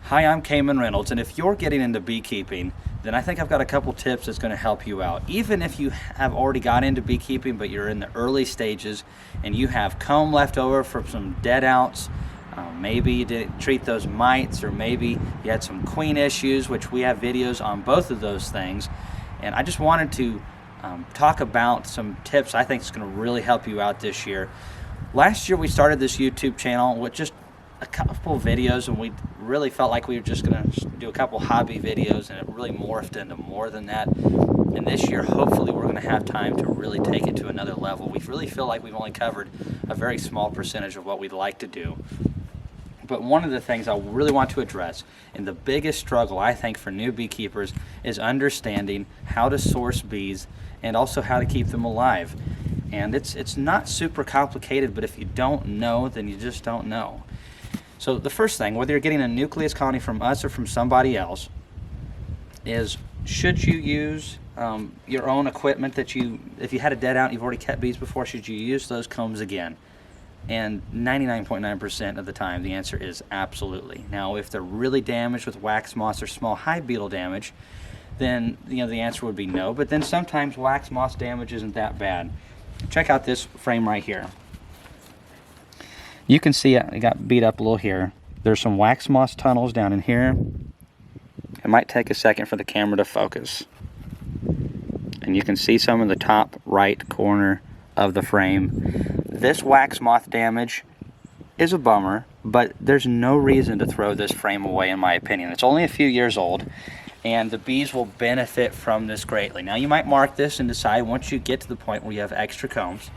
Hi, I'm Kamon Reynolds, and if you're getting into beekeeping, then I think I've got a couple tips that's going to help you out. Even if you have already got into beekeeping, but you're in the early stages and you have comb left over from some dead outs, maybe you didn't treat those mites, or maybe you had some queen issues, which we have videos on both of those things. And I just wanted to talk about some tips I think is going to really help you out this year. Last year we started this YouTube channel with just a couple of videos, and we really felt like we were just going to do a couple hobby videos, and it really morphed into more than that. And this year, hopefully, we're going to have time to really take it to another level. We really feel like we've only covered a very small percentage of what we'd like to do. But one of the things I really want to address, and the biggest struggle I think for new beekeepers, is understanding how to source bees and also how to keep them alive. And it's not super complicated, but if you don't know, then you just don't know. So the first thing, whether you're getting a nucleus colony from us or from somebody else, is should you use your own equipment that if you had a dead out and you've already kept bees before, should you use those combs again? And 99.9% of the time, the answer is absolutely. Now, if they're really damaged with wax moths or small hive beetle damage, then the answer would be no. But then sometimes wax moth damage isn't that bad. Check out this frame right here. You can see it got beat up a little here. There's some wax moss tunnels down in here. It might take a second for the camera to focus. And you can see some in the top right corner of the frame. This wax moth damage is a bummer, but there's no reason to throw this frame away, in my opinion. It's only a few years old, and the bees will benefit from this greatly. Now, you might mark this and decide once you get to the point where you have extra combs,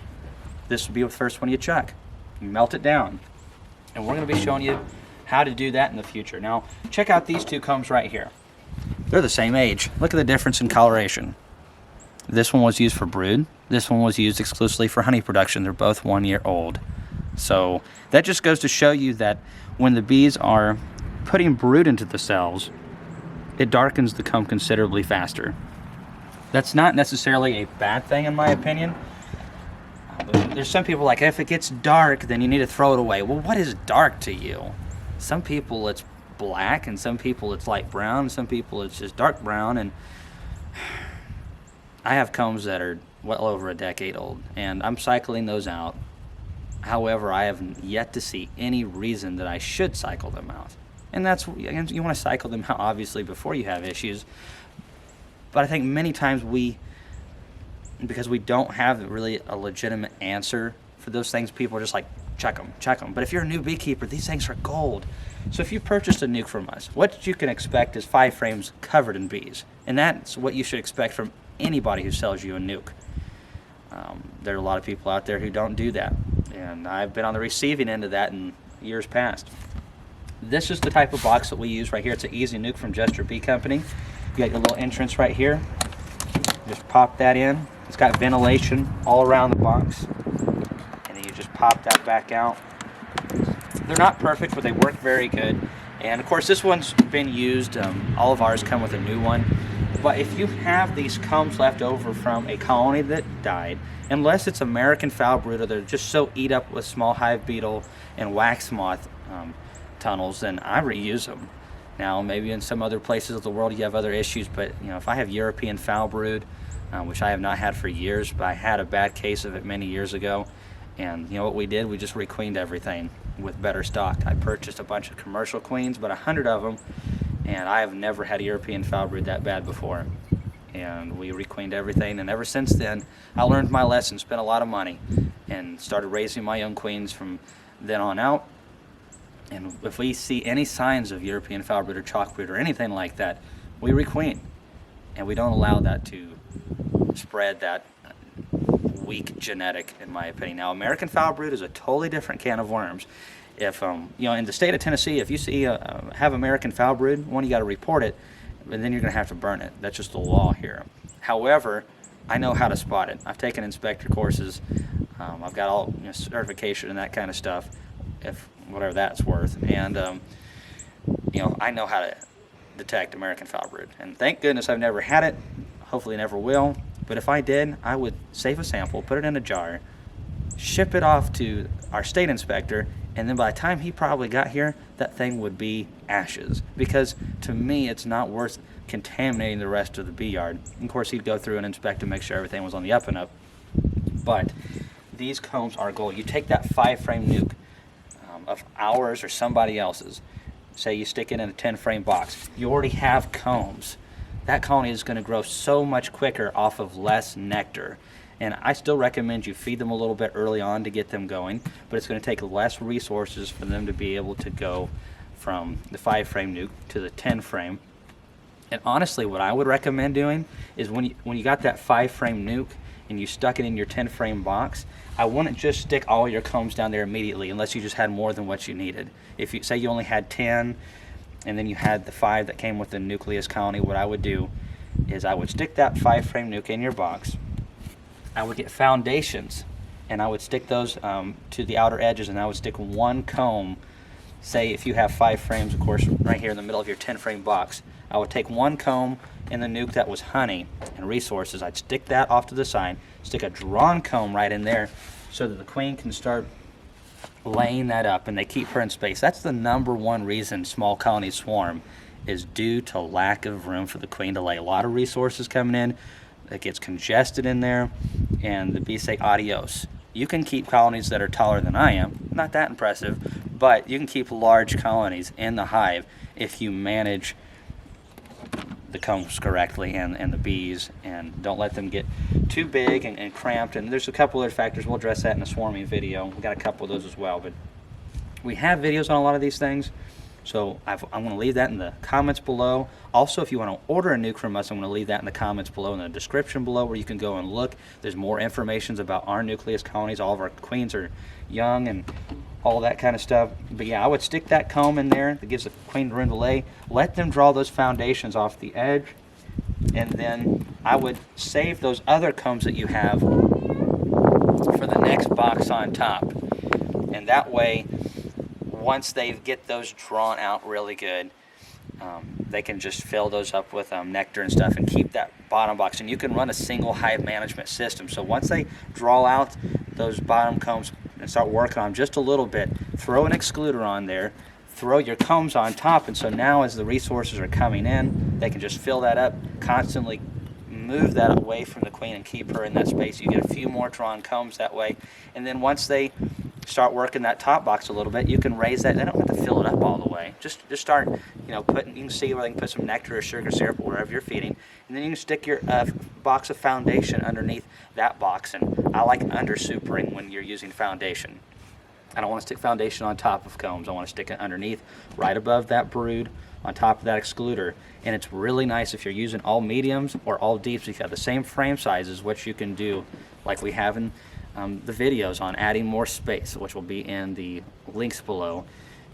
this will be the first one you chuck. You melt it down. And we're going to be showing you how to do that in the future. Now, check out these two combs right here. They're the same age. Look at the difference in coloration. This one was used for brood. This one was used exclusively for honey production. They're both 1 year old. So that just goes to show you that when the bees are putting brood into the cells, it darkens the comb considerably faster. That's not necessarily a bad thing, in my opinion. There's some people like, if it gets dark, then you need to throw it away. Well, what is dark to you? Some people it's black, and some people it's light brown, and some people it's just dark brown. And I have combs that are well over a decade old, and I'm cycling those out. However, I have yet to see any reason that I should cycle them out. And that's, you want to cycle them out obviously before you have issues. But I think many times because we don't have really a legitimate answer for those things, people are just like, check them. But if you're a new beekeeper, these things are gold. So if you purchased a nuke from us, what you can expect is 5 frames covered in bees. And that's what you should expect from anybody who sells you a nuke. There are a lot of people out there who don't do that. And I've been on the receiving end of that in years past. This is the type of box that we use right here. It's an easy nuke from Just Your Bee Company. You got your little entrance right here. Just pop that in. It's got ventilation all around the box, and then you just pop that back out. They're not perfect, but they work very good. And of course, this one's been used. All of ours come with a new one. But if you have these combs left over from a colony that died, unless it's American foul brood or they're just so eat up with small hive beetle and wax moth tunnels, then I reuse them. Now, maybe in some other places of the world you have other issues, but if I have European foul brood, which I have not had for years, but I had a bad case of it many years ago, and what we did, we just requeened everything with better stock. I purchased a bunch of commercial queens, about 100 of them, and I have never had a European foul brood that bad before. And we requeened everything, and ever since then, I learned my lesson, spent a lot of money, and started raising my young queens from then on out. And if we see any signs of European foul brood or chalk brood or anything like that, we requeen. And we don't allow that to spread that weak genetic, in my opinion. Now, American foul brood is a totally different can of worms. If in the state of Tennessee, if you see have American foul brood, you got to report it, and then you're going to have to burn it. That's just the law here. However, I know how to spot it. I've taken inspector courses. I've got all certification and that kind of stuff, if whatever that's worth. And I know how to detect American foul brood. And thank goodness I've never had it. Hopefully never will. But if I did, I would save a sample, put it in a jar, ship it off to our state inspector, And then by the time he probably got here, that thing would be ashes. Because to me, it's not worth contaminating the rest of the bee yard. And of course, he'd go through and inspect and make sure everything was on the up and up. But these combs are gold. You take that 5-frame nuke of ours or somebody else's, say you stick it in a 10-frame box, you already have combs. That colony is going to grow so much quicker off of less nectar. And I still recommend you feed them a little bit early on to get them going, but it's going to take less resources for them to be able to go from the 5-frame nuke to the 10-frame. And honestly, what I would recommend doing is when you got that 5-frame nuke and you stuck it in your 10-frame box, I wouldn't just stick all your combs down there immediately unless you just had more than what you needed. If you say you only had 10 and then you had the 5 that came with the nucleus colony, what I would do is I would stick that 5-frame nuke in your box. I would get foundations and I would stick those to the outer edges, and I would stick one comb. Say if you have 5 frames, of course, right here in the middle of your 10-frame box, I would take one comb in the nuke that was honey and resources. I'd stick that off to the side, stick a drawn comb right in there so that the queen can start laying that up and they keep her in space. That's the #1 reason small colonies swarm, is due to lack of room for the queen to lay. A lot of resources coming in, it gets congested in there, and the bees say adios. You can keep colonies that are taller than I am, not that impressive, but you can keep large colonies in the hive if you manage the combs correctly and the bees, and don't let them get too big and cramped. And there's a couple other factors. We'll address that in a swarming video. We've got a couple of those as well, but we have videos on a lot of these things. So I'm going to leave that in the comments below. Also, if you want to order a nuke from us, I'm going to leave that in the comments below, in the description below, where you can go and look. There's more information about our nucleus colonies. All of our queens are young and all that kind of stuff. But yeah, I would stick that comb in there. That gives the queen room to lay. Let them draw those foundations off the edge. And then I would save those other combs that you have for the next box on top. And that way, once they get those drawn out really good, they can just fill those up with nectar and stuff and keep that bottom box. And you can run a single hive management system. So once they draw out those bottom combs and start working on them just a little bit, throw an excluder on there, throw your combs on top, and so now as the resources are coming in, they can just fill that up, constantly move that away from the queen and keep her in that space. You get a few more drawn combs that way, and then once they start working that top box a little bit, you can raise that. They don't have to fill it up all the way. Just start, putting. You can see where they can put some nectar or sugar syrup or wherever you're feeding, and then you can stick your box of foundation underneath that box. And I like under supering when you're using foundation. I don't want to stick foundation on top of combs. I want to stick it underneath, right above that brood, on top of that excluder. And it's really nice if you're using all mediums or all deeps. If you have the same frame sizes, which you can do, like we have in the videos on adding more space, which will be in the links below.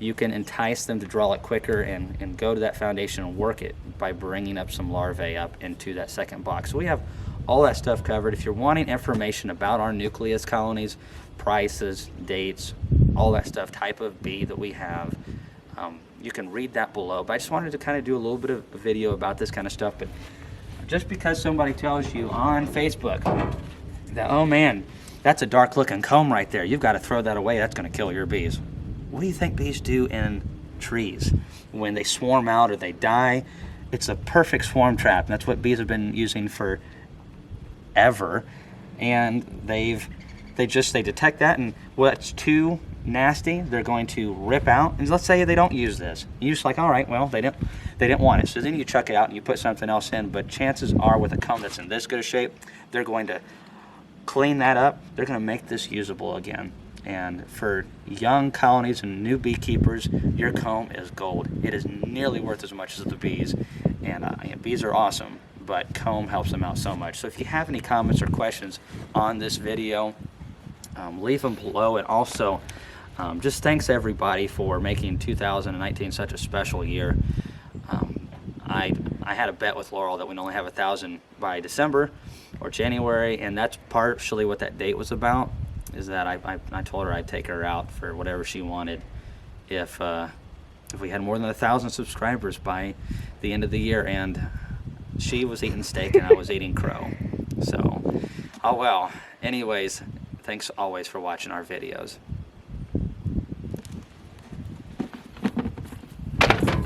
You can entice them to draw it quicker and go to that foundation and work it by bringing up some larvae up into that second box. So we have all that stuff covered. If you're wanting information about our nucleus colonies, prices, dates, all that stuff, type of bee that we have, you can read that below. But I just wanted to kind of do a little bit of a video about this kind of stuff. But just because somebody tells you on Facebook that, oh man, that's a dark looking comb right there, you've got to throw that away, that's going to kill your bees. What do you think bees do in trees when they swarm out or they die? It's a perfect swarm trap, and that's what bees have been using for ever. And they detect that, and what's too nasty, they're going to rip out. And let's say they don't use this, you're just like, all right, well, they didn't want it, so then you chuck it out and you put something else in. But chances are, with a comb that's in this good a shape, they're going to clean that up. They're going to make this usable again. And for young colonies and new beekeepers, your comb is gold. It is nearly worth as much as the bees. And bees are awesome, but comb helps them out so much. So if you have any comments or questions on this video, leave them below. And also, just thanks everybody for making 2019 such a special year. I had a bet with Laurel that we'd only have 1,000 by December or January, and that's partially what that date was about, is that I told her I'd take her out for whatever she wanted if we had more than 1,000 subscribers by the end of the year. And she was eating steak and I was eating crow. So, oh well. Anyways, thanks always for watching our videos.